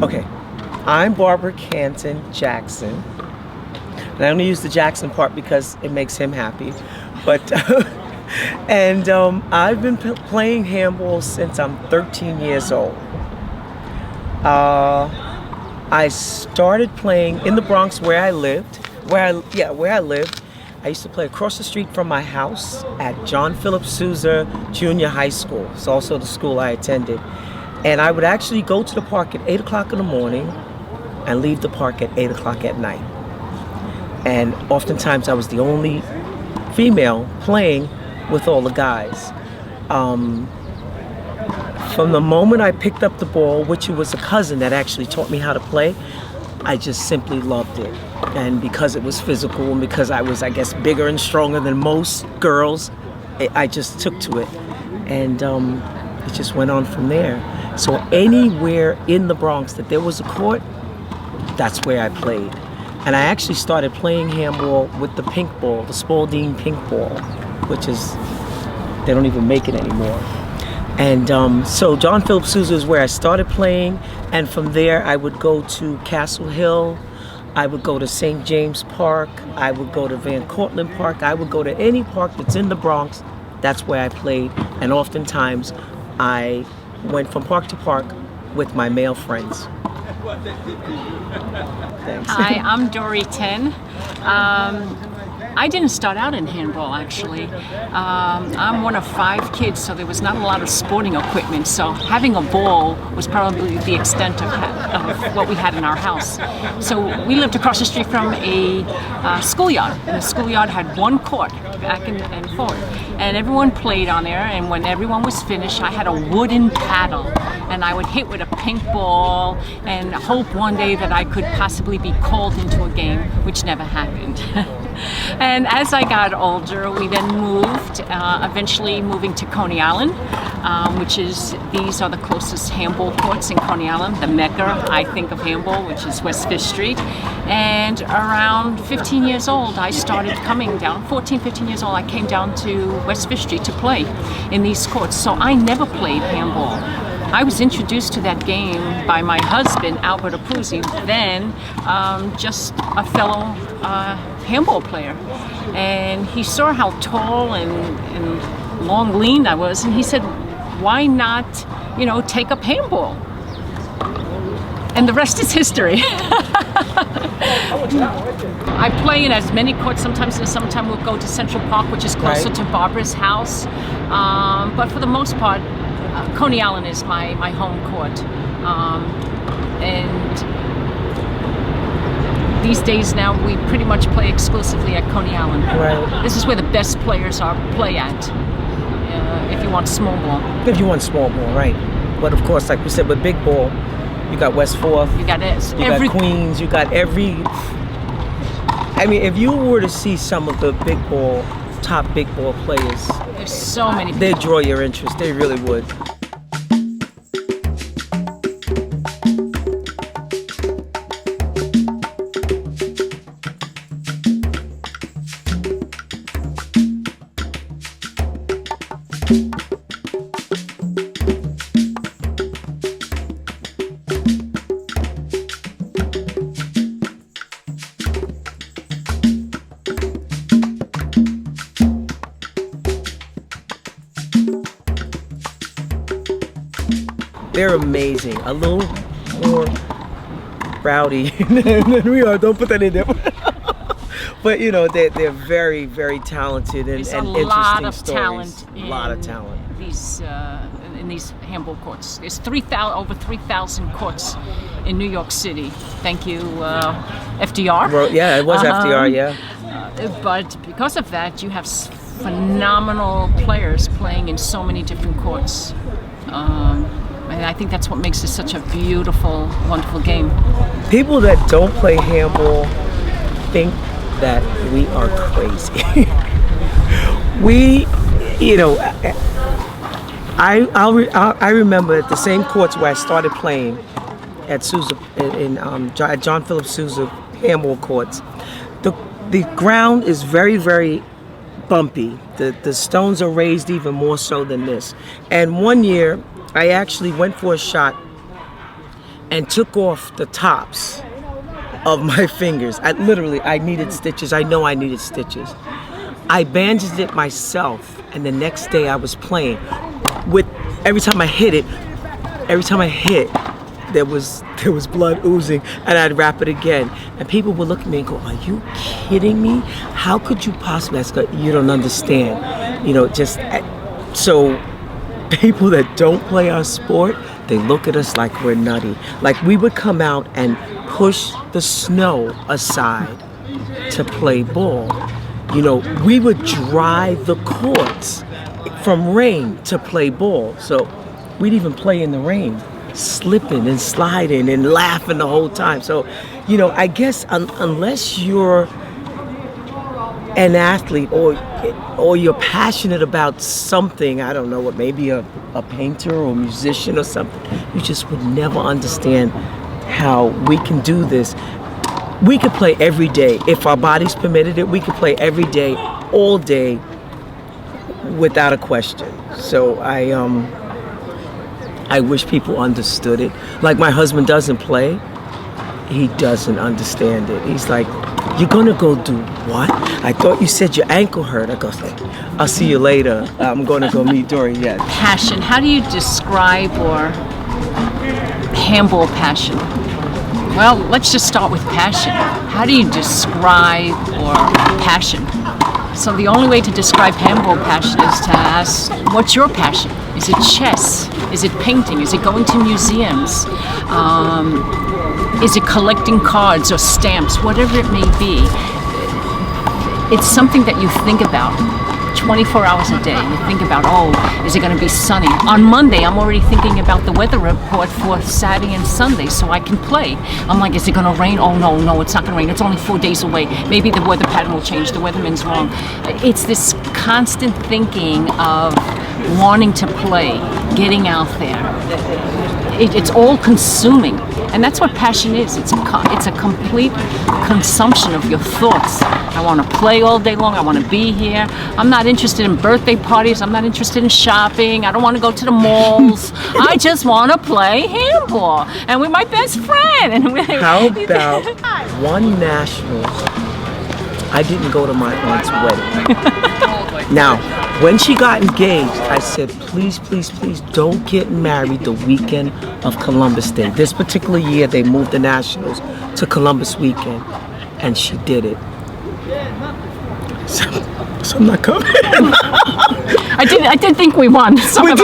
Okay, I'm Barbara Canton Jackson. And I only use the Jackson part because it makes him happy. But and I've been playing handball since I'm 13 years old. I started playing in the Bronx where I lived. Where I lived. I used to play across the street from my house at John Philip Sousa Junior High School. It's also the school I attended. And I would actually go to the park at 8 o'clock in the morning and leave the park at 8 o'clock at night. And oftentimes I was the only female playing with all the guys. From the moment I picked up the ball, which it was a cousin that actually taught me how to play, I just simply loved it. And because it was physical and because I was, I guess, bigger and stronger than most girls, I just took to it. And it just went on from there. So anywhere in the Bronx that there was a court, that's where I played. And I actually started playing handball with the pink ball, the Spalding pink ball, which is, they don't even make it anymore. And so John Philip Sousa is where I started playing. And from there, I would go to Castle Hill. I would go to St. James Park. I would go to Van Cortlandt Park. I would go to any park that's in the Bronx. That's where I played. And oftentimes, I went from park to park with my male friends. Thanks. Hi, I'm Dori 10. I didn't start out in handball, actually. I'm one of 5 kids, so there was not a lot of sporting equipment. So having a ball was probably the extent of what we had in our house. So we lived across the street from a schoolyard. And the schoolyard had one court, back and forth. And everyone played on there, and when everyone was finished, I had a wooden paddle. And I would hit with a pink ball and hope one day that I could possibly be called into a game, which never happened. And as I got older, we then moved, eventually moving to Coney Island, these are the closest handball courts in Coney Island, the Mecca, I think, of handball, which is West 5th Street. And around 15 years old, I started coming down, 14, 15 years old, I came down to West 5th Street to play in these courts. So I never played handball. I was introduced to that game by my husband, Albert Apuzzi, then just a fellow handball player. And he saw how tall and long, lean I was, and he said, why not, take up handball? And the rest is history. I play in as many courts. Sometimes in the summertime we'll go to Central Park, which is closer to Barbara's house. But for the most part, Coney Island is my home court. And these days now we pretty much play exclusively at Coney Island. Right. This is where the best players play at, if you want small ball. If you want small ball, right. But of course, like we said, with big ball, you got West 4th, you got got Queens, you got every... I mean, if you were to see some of the top big ball players, there's so many people. They'd draw your interest, they really would. They're amazing. A little more rowdy than we are. Don't put that in there. But they're very, very talented and interesting stories. A lot of talent. In these handball courts. There's over 3,000 courts in New York City. Thank you, FDR. Yeah, it was FDR. Yeah. But because of that, you have phenomenal players playing in so many different courts. And I think that's what makes it such a beautiful, wonderful game. People that don't play handball think that we are crazy. I remember at the same courts where I started playing at Sousa, at John Philip Sousa handball courts. The ground is very, very bumpy. The stones are raised even more so than this. And one year, I actually went for a shot and took off the tops of my fingers. I needed stitches. I know I needed stitches. I bandaged it myself, and the next day I was playing. With every time I hit, there was blood oozing, and I'd wrap it again. And people would look at me and go, "Are you kidding me? How could you possibly?" I said, "You don't understand." So people that don't play our sport, they look at us like we're nutty. Like we would come out and push the snow aside to play ball. We would dry the courts from rain to play ball. So we'd even play in the rain, slipping and sliding and laughing the whole time. So, I guess unless you're an athlete or you're passionate about something, I don't know what, maybe a painter or a musician or something, you just would never understand how we can do this. We could play every day. If our bodies permitted it, we could play every day, all day, without a question. So I wish people understood it. Like my husband doesn't play. He doesn't understand it. He's like, "You're gonna go do what? I thought you said your ankle hurt." I go, "I'll see you later. I'm gonna go meet Dori." Yeah. Passion. How do you describe or handball passion? Well, let's just start with passion. How do you describe or passion? So the only way to describe handball passion is to ask, what's your passion? Is it chess? Is it painting? Is it going to museums? Is it collecting cards or stamps? Whatever it may be, it's something that you think about 24 hours a day. You think about, is it going to be sunny? On Monday, I'm already thinking about the weather report for Saturday and Sunday so I can play. I'm like, is it going to rain? Oh, no, it's not going to rain. It's only 4 days away. Maybe the weather pattern will change. The weatherman's wrong. It's this constant thinking of wanting to play, getting out there. It's all consuming. And that's what passion is. It's a complete consumption of your thoughts. I want to play all day long. I want to be here. I'm not interested in birthday parties. I'm not interested in shopping. I don't want to go to the malls. I just want to play handball. And with my best friend. How about one national? I didn't go to my aunt's wedding. Now, when she got engaged, I said, please, please, please don't get married the weekend of Columbus Day. This particular year, they moved the Nationals to Columbus weekend, and she did it. So I'm not coming. I did think we won. We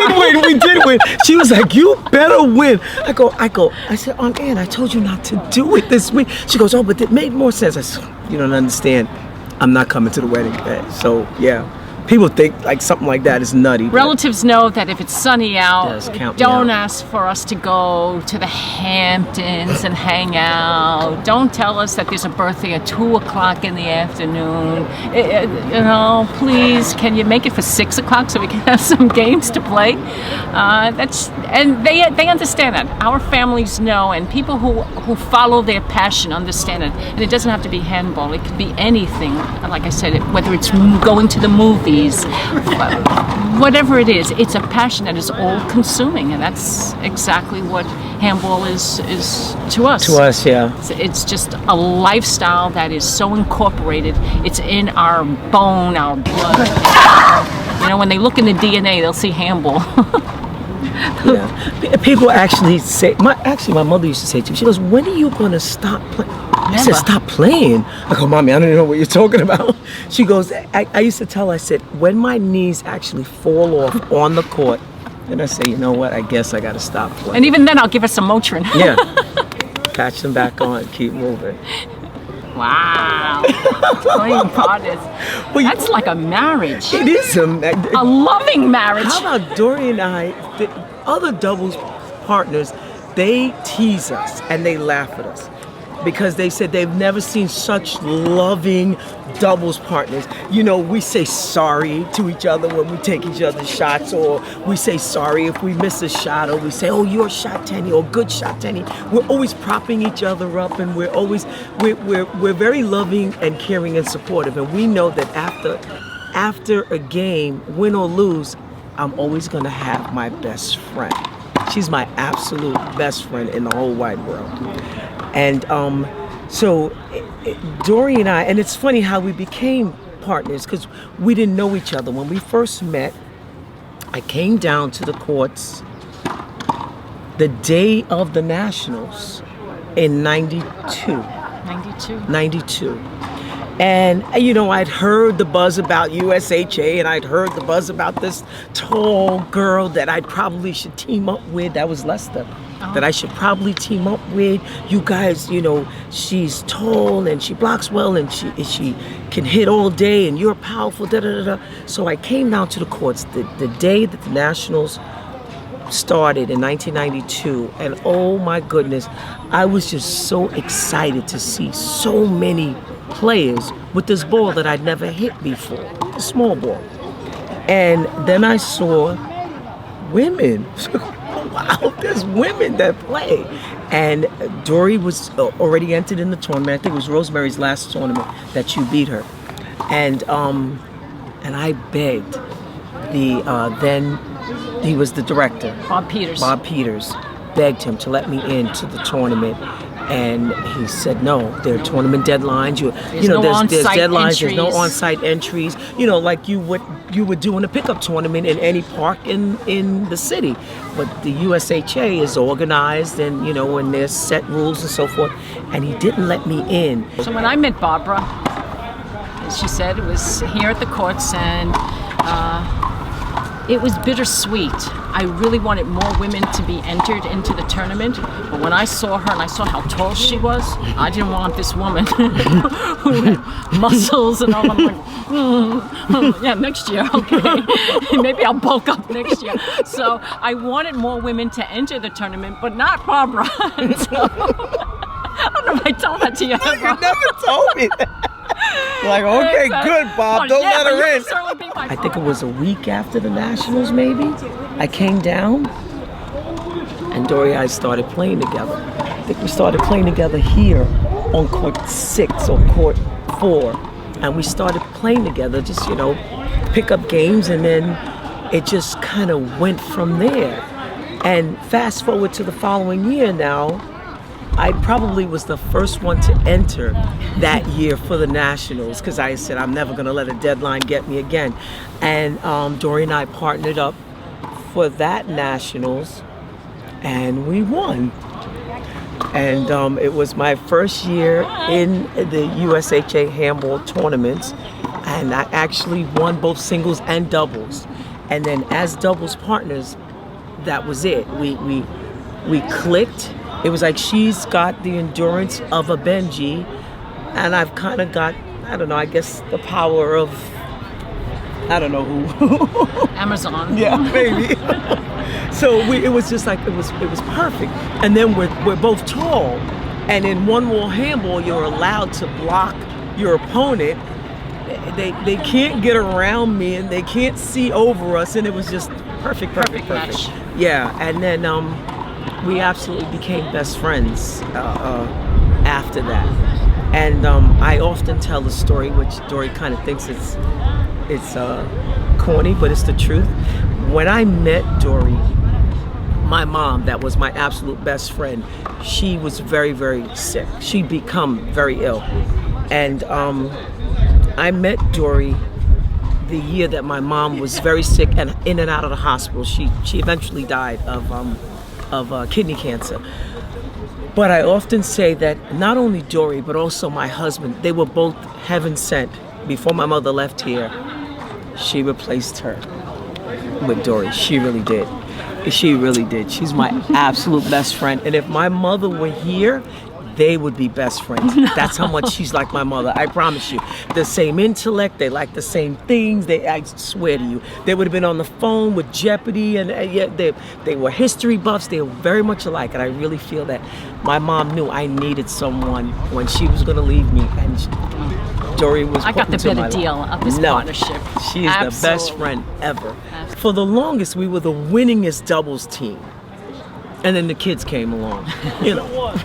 did win. She was like, "You better win." I said, "Aunt Ann, I told you not to do it this week." She goes, "Oh, but it made more sense." I said, "You don't understand. I'm not coming to the wedding." So yeah. People think like something like that is nutty. Relatives know that if it's sunny out, don't out. ask for us to go to the Hamptons and hang out. Don't tell us that there's a birthday at 2 o'clock in the afternoon. Please, can you make it for 6 o'clock so we can have some games to play? And they understand that. Our families know, and people who follow their passion understand it. And it doesn't have to be handball. It could be anything. Like I said, whether it's going to the movies, whatever it is, it's a passion that is all-consuming, and that's exactly what handball is to us. To us, yeah. It's just a lifestyle that is so incorporated. It's in our bone, our blood. When they look in the DNA, they'll see handball. Yeah. People actually say, my mother used to say to me, she goes, "When are you going to stop playing?" I said, "Stop playing." I go, "Mommy, I don't even know what you're talking about." She goes, I used to tell her, I said, "When my knees actually fall off on the court," then I say, "You know what, I guess I got to stop playing." And even then, I'll give her some Motrin. Yeah. Patch them back on, keep moving. Wow. Playing partners. That's like a marriage. It is a loving marriage. How about Dori and I, the other doubles partners, they tease us and they laugh at us because they said they've never seen such loving doubles partners. We say sorry to each other when we take each other's shots, or we say sorry if we miss a shot, or we say, "Oh, your shot, Tenny," or "Good shot, Tenny." We're always propping each other up, and we're very loving and caring and supportive. And we know that after a game, win or lose, I'm always gonna have my best friend. She's my absolute best friend in the whole wide world. And so Dori and I, and it's funny how we became partners because we didn't know each other. When we first met, I came down to the courts the day of the Nationals in 92. 92. And, you know, I'd heard the buzz about USHA, and I'd heard the buzz about this tall girl that I probably should team up with. That was Lester. That I should probably team up with. You guys, you know, she's tall and she blocks well and she can hit all day and you're powerful, da-da-da-da. So I came down to the courts the day that the Nationals started in 1992, and oh my goodness, I was just so excited to see so many players with this ball that I'd never hit before, a small ball. And then I saw women. Wow, there's women that play. And Dori was already entered in the tournament. I think it was Rosemary's last tournament that you beat her. And I begged the then he was the director, Bob Peters, begged him to let me into the tournament. And he said, no, there are tournament deadlines. There's deadlines. There's no on-site entries. You know, like you would do in a pickup tournament in any park in the city. But the USHA is organized, and you know, and there's set rules and so forth. And he didn't let me in. So when I met Barbara, as she said, it was here at the courts, and it was bittersweet. I really wanted more women to be entered into the tournament, but when I saw her and I saw how tall she was, I didn't want this woman who had muscles and all. I'm like, yeah, next year, okay. Maybe I'll bulk up next year. So I wanted more women to enter the tournament, but not Barbara. So, I don't know if I told that to you. You never told me that. Like, okay, good, Bob. Don't let her in. I think it was a week after the Nationals, maybe. I came down, and Dori and I started playing together. I think we started playing together here on court 6 or court 4, and we started playing together, just, you know, pick up games, and then it just kind of went from there. And fast forward to the following year now, I probably was the first one to enter that year for the Nationals because I said I'm never going to let a deadline get me again. And Dori and I partnered up for that Nationals, and we won. And it was my first year in the USHA handball tournaments, and I actually won both singles and doubles. And then as doubles partners, that was it. We clicked. It was like she's got the endurance of a Benji, and I've kind of got, I don't know, I guess the power of, I don't know who. Amazon. Yeah, maybe. So it was just like, it was perfect. And then we're both tall, and in one wall handball, you're allowed to block your opponent. They can't get around me, and they can't see over us, and it was just perfect. Match. Yeah, and then we absolutely became best friends after that. And I often tell the story, which Dori kind of thinks it's corny, but it's the truth. When I met Dori, my mom, that was my absolute best friend, she was very, very sick. She'd become very ill. And I met Dori the year that my mom was very sick and in and out of the hospital. She eventually died of kidney cancer. But I often say that not only Dori, but also my husband, they were both heaven sent. Before my mother left here, she replaced her with Dori. She really did. She really did. She's my absolute best friend. And if my mother were here, they would be best friends. That's how much she's like my mother. I promise you. The same intellect. They like the same things. I swear to you, they would have been on the phone with Jeopardy, and they were history buffs. They were very much alike, and I really feel that my mom knew I needed someone when she was going to leave me, and Dori was. I got the better deal of this partnership. She is the best friend ever. For the longest, we were the winningest doubles team, and then the kids came along. You know.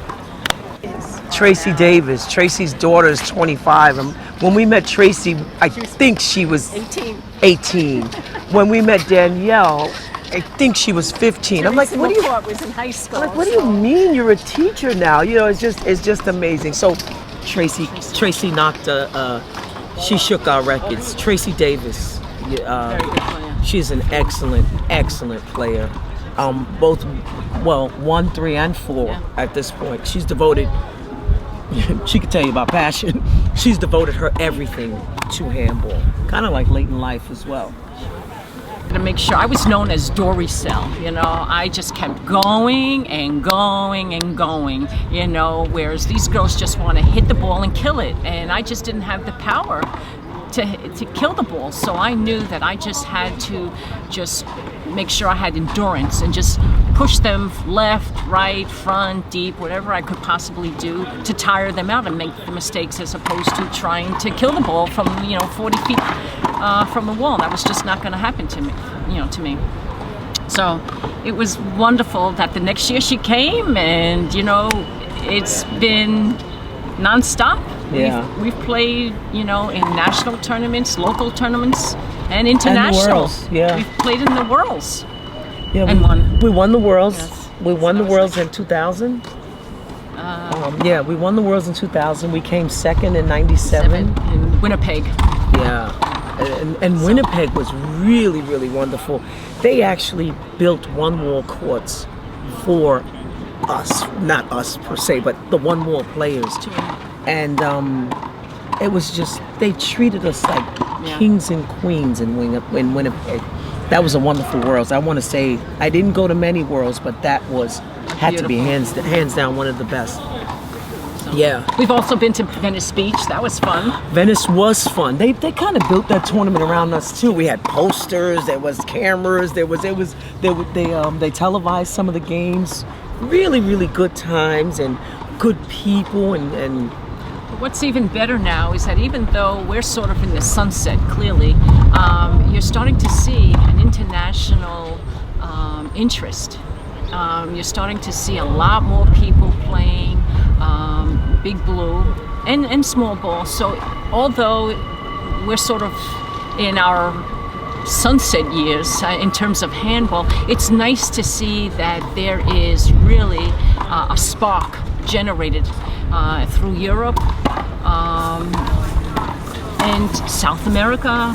Tracy Davis. Tracy's daughter is 25. And when we met Tracy, I think she was 18. When we met Danielle, I think she was 15. I'm like, what do you? was in high school. I'm like, what do you mean you're a teacher now? You know, it's just amazing. So, Tracy knocked she shook our records. Tracy Davis, Very good player. she's an excellent player. Both, well, 1, 3, and 4 at this point. She's devoted. She could tell you about passion. She's devoted her everything to handball. Kind of like late in life as well. To make sure I was known as Dori Cell, you know, I just kept going and going and going, you know, whereas these girls just want to hit the ball and kill it, and I just didn't have the power to kill the ball. So I knew that I just had to just make sure I had endurance and just push them left, right, front, deep, whatever I could possibly do to tire them out and make the mistakes, as opposed to trying to kill the ball from 40 feet from the wall. That was just not going to happen to me, So it was wonderful that the next year she came, and it's been nonstop. Yeah. We've played, in national tournaments, local tournaments, and international. And the Worlds, yeah. We've played in the Worlds. Yeah, and won. We won the Worlds. Yes. We won the Worlds in 2000. We won the Worlds in 2000. We came second in 97. In Winnipeg. Yeah. And Winnipeg was really, really wonderful. They actually built one-wall courts for us. Not us per se, but the one-wall players. And it was just, they treated us like kings and queens in Winnipeg. That was a wonderful Worlds. I want to say, I didn't go to many Worlds, but that had to be hands down one of the best. Yeah. We've also been to Venice Beach. That was fun. Venice was fun. They kind of built that tournament around us too. We had posters. There was cameras. They televised some of the games. Really, really good times and good people and. What's even better now is that even though we're sort of in the sunset, clearly, you're starting to see an international interest. You're starting to see a lot more people playing Big Blue and small ball. So although we're sort of in our sunset years in terms of handball, it's nice to see that there is really a spark generated through Europe and South America.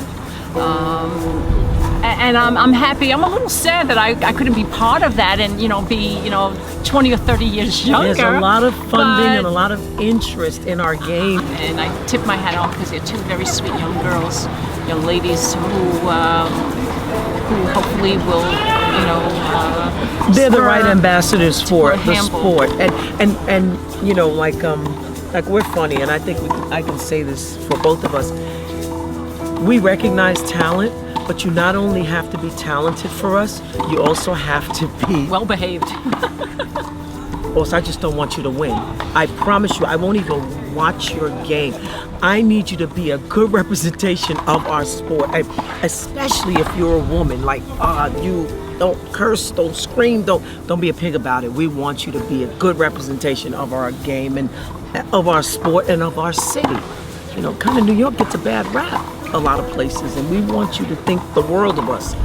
And I'm happy. I'm a little sad that I couldn't be part of that and be 20 or 30 years younger. There's a lot of funding and a lot of interest in our game. And I tip my hat off because they're two very sweet young girls, young ladies who hopefully will they're the right ambassadors for the handball. sport. And like we're funny, and I think I can say this for both of us. We recognize talent, but you not only have to be talented for us, you also have to be well behaved. Also, I just don't want you to win. I promise you, I won't even watch your game. I need you to be a good representation of our sport, especially if you're a woman. Like, you don't curse, don't scream, don't be a pig about it. We want you to be a good representation of our game and of our sport and of our city. Kind of New York gets a bad rap a lot of places, and we want you to think the world of us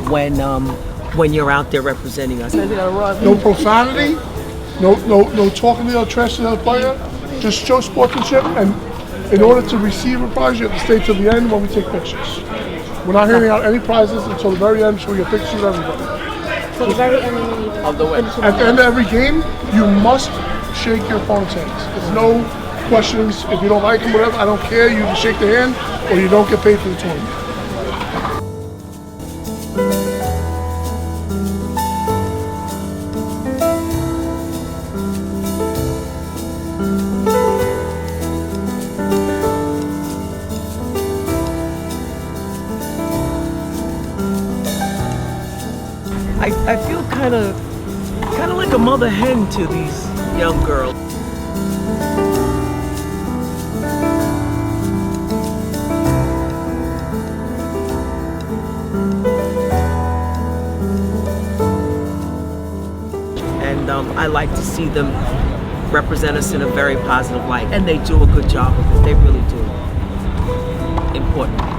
when you're out there representing us. No profanity, no talking to the other trash to the other player. Just show sportsmanship, and in order to receive a prize, you have to stay till the end when we take pictures. We're not handing out any prizes until the very end, so we get pictures of everybody. So the very end of the win. At the end of every game, you must shake your opponent's hands. There's no questions. If you don't like them, whatever, I don't care. You can shake the hand, or you don't get paid for the tournament. I feel kind of like a mother hen to these young girls. And I like to see them represent us in a very positive light, and they do a good job of it. They really do. Important.